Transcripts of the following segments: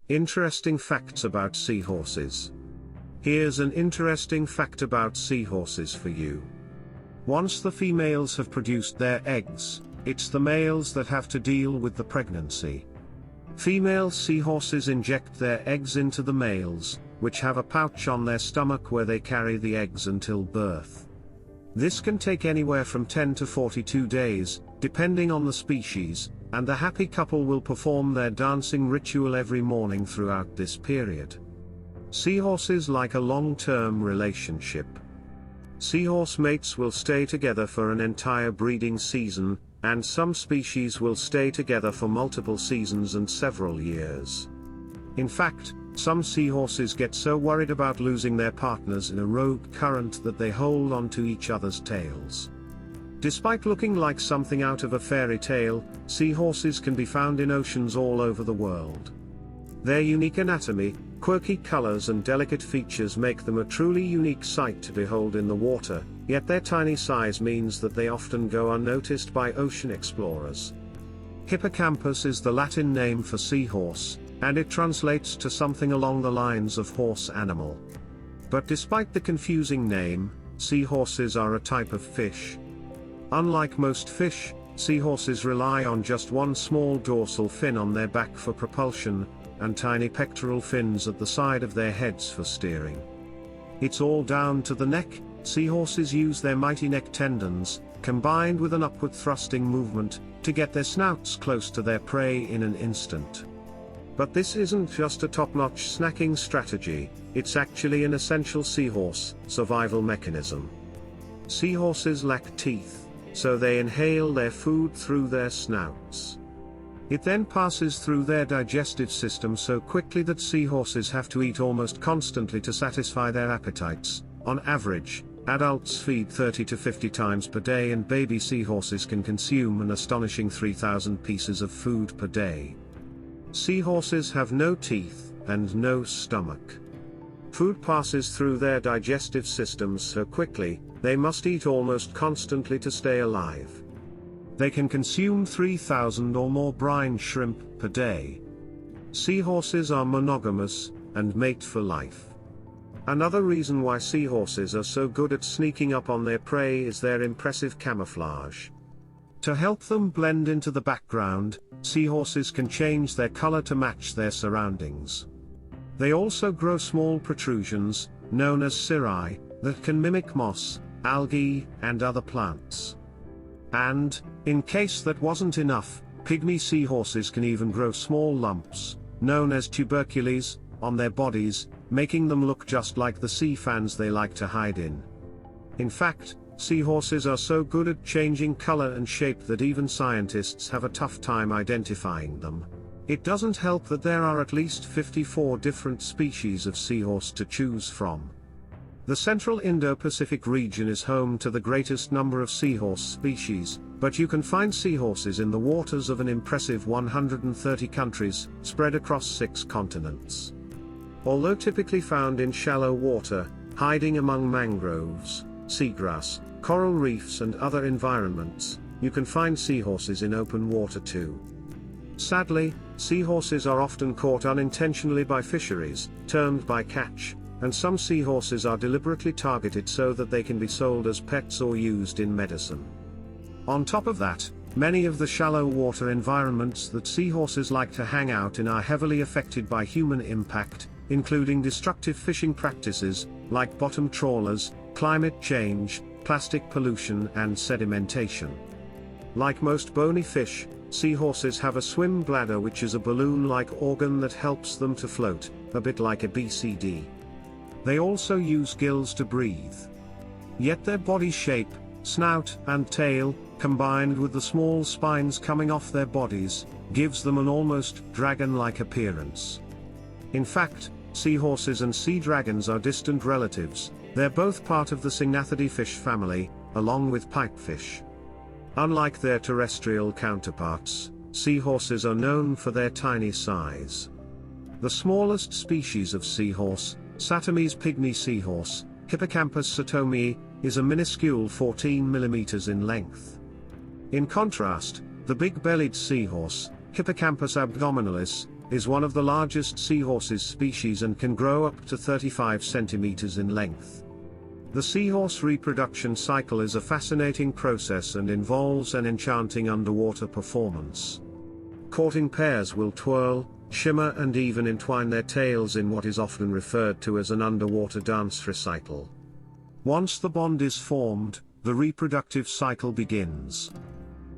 Interesting facts about seahorses. Here's an interesting fact about seahorses for you. Once the females have produced their eggs, it's the males that have to deal with the pregnancy. Female seahorses inject their eggs into the males, which have a pouch on their stomach where they carry the eggs until birth. This can take anywhere from 10 to 42 days, depending on the species, and the happy couple will perform their dancing ritual every morning throughout this period. Seahorses like a long-term relationship. Seahorse mates will stay together for an entire breeding season, and some species will stay together for multiple seasons and several years. In fact, some seahorses get so worried about losing their partners in a rogue current that they hold on to each other's tails. Despite looking like something out of a fairy tale, seahorses can be found in oceans all over the world. Their unique anatomy, quirky colors and delicate features make them a truly unique sight to behold in the water, yet their tiny size means that they often go unnoticed by ocean explorers. Hippocampus is the Latin name for seahorse, and it translates to something along the lines of horse animal. But despite the confusing name, seahorses are a type of fish. Unlike most fish, seahorses rely on just one small dorsal fin on their back for propulsion, and tiny pectoral fins at the side of their heads for steering. It's all down to the neck. Seahorses use their mighty neck tendons, combined with an upward thrusting movement, to get their snouts close to their prey in an instant. But this isn't just a top-notch snacking strategy, it's actually an essential seahorse survival mechanism. Seahorses lack teeth, so they inhale their food through their snouts. It then passes through their digestive system so quickly that seahorses have to eat almost constantly to satisfy their appetites. On average, adults feed 30 to 50 times per day, and baby seahorses can consume an astonishing 3,000 pieces of food per day. Seahorses have no teeth and no stomach. Food passes through their digestive systems so quickly, they must eat almost constantly to stay alive. They can consume 3,000 or more brine shrimp per day. Seahorses are monogamous, and mate for life. Another reason why seahorses are so good at sneaking up on their prey is their impressive camouflage. To help them blend into the background, seahorses can change their color to match their surroundings. They also grow small protrusions, known as cirri, that can mimic moss, algae, and other plants. And, in case that wasn't enough, pygmy seahorses can even grow small lumps, known as tubercules, on their bodies, making them look just like the sea fans they like to hide in. In fact, seahorses are so good at changing color and shape that even scientists have a tough time identifying them. It doesn't help that there are at least 54 different species of seahorse to choose from. The central Indo-Pacific region is home to the greatest number of seahorse species, but you can find seahorses in the waters of an impressive 130 countries, spread across 6 continents. Although typically found in shallow water, hiding among mangroves, seagrass, coral reefs and other environments, you can find seahorses in open water too. Sadly, seahorses are often caught unintentionally by fisheries, termed bycatch, and some seahorses are deliberately targeted so that they can be sold as pets or used in medicine. On top of that, many of the shallow water environments that seahorses like to hang out in are heavily affected by human impact, including destructive fishing practices, like bottom trawlers, climate change, plastic pollution and sedimentation. Like most bony fish, seahorses have a swim bladder, which is a balloon-like organ that helps them to float, a bit like a BCD. They also use gills to breathe. Yet their body shape, snout and tail, combined with the small spines coming off their bodies, gives them an almost dragon-like appearance. In fact, seahorses and sea dragons are distant relatives. They're both part of the Syngnathidae fish family, along with pipefish. Unlike their terrestrial counterparts, seahorses are known for their tiny size. The smallest species of seahorse, Satomys pygmy seahorse, Hippocampus satomii, is a minuscule 14 mm in length. In contrast, the big-bellied seahorse, Hippocampus abdominalis, is one of the largest seahorses species and can grow up to 35 centimeters in length. The seahorse reproduction cycle is a fascinating process and involves an enchanting underwater performance. Courting pairs will twirl, shimmer and even entwine their tails in what is often referred to as an underwater dance recital. Once the bond is formed, the reproductive cycle begins.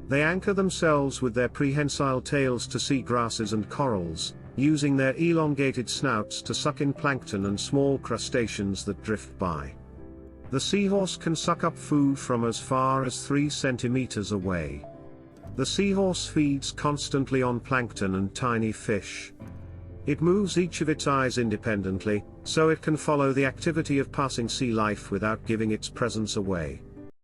They anchor themselves with their prehensile tails to sea grasses and corals, using their elongated snouts to suck in plankton and small crustaceans that drift by. The seahorse can suck up food from as far as 3 centimeters away. The seahorse feeds constantly on plankton and tiny fish. It moves each of its eyes independently, so it can follow the activity of passing sea life without giving its presence away.